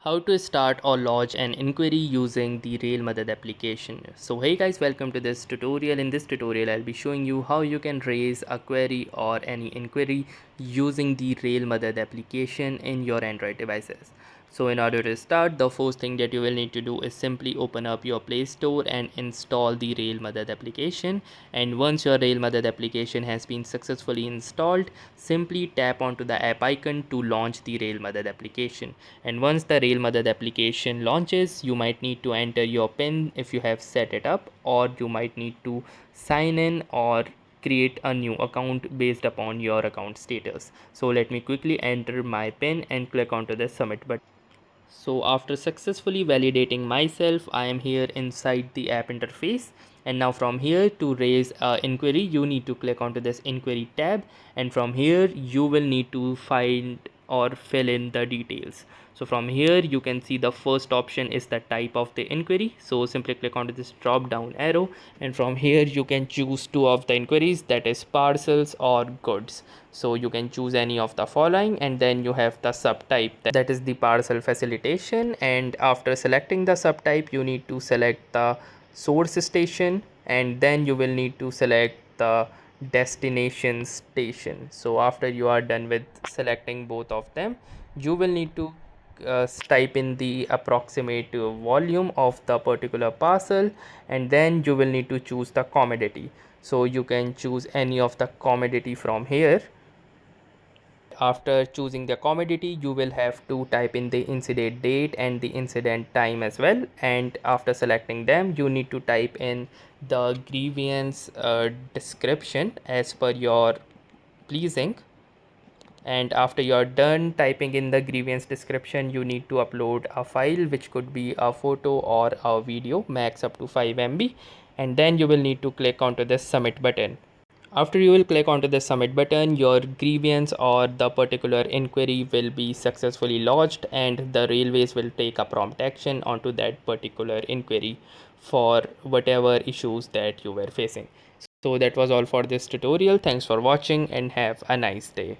How to start or lodge an inquiry using the Rail Madad application. So hey guys, welcome to this tutorial. In this tutorial I'll be showing you how you can raise a query or any inquiry using the Rail Madad application in your Android devices. So in order to start, the first thing that you will need to do is simply open up your Play Store and install the Rail Madad application. And once your Rail Madad application has been successfully installed, simply tap onto the app icon to launch the Rail Madad application. And once the Rail Madad application launches, you might need to enter your PIN if you have set it up, or you might need to sign in or create a new account based upon your account status. So let me quickly enter my PIN and click onto the submit button. So after successfully validating myself, I am here inside the app interface. And now from here, to raise an inquiry, you need to click onto this inquiry tab. And from here, you will need to find or fill in the details. So from here, you can see the first option is the type of the inquiry. So simply click onto this drop down arrow. And from here, you can choose two of the inquiries, that is parcels or goods. So you can choose any of the following, and then you have the subtype, that is the parcel facilitation. And after selecting the subtype, you need to select the source station, and then you will need to select the destination station. So after you are done with selecting both of them, you will need to type in the approximate volume of the particular parcel, and then you will need to choose the commodity. So you can choose any of the commodity from here. After choosing the commodity, you will have to type in the incident date and the incident time as well. And after selecting them, you need to type in the grievance description as per your pleasing. And after you're done typing in the grievance description, you need to upload a file, which could be a photo or a video, max up to 5 MB. And then you will need to click onto the submit button. After you will click onto the submit button, your grievance or the particular inquiry will be successfully lodged, and the railways will take a prompt action onto that particular inquiry for whatever issues that you were facing. So that was all for this tutorial. Thanks for watching and have a nice day.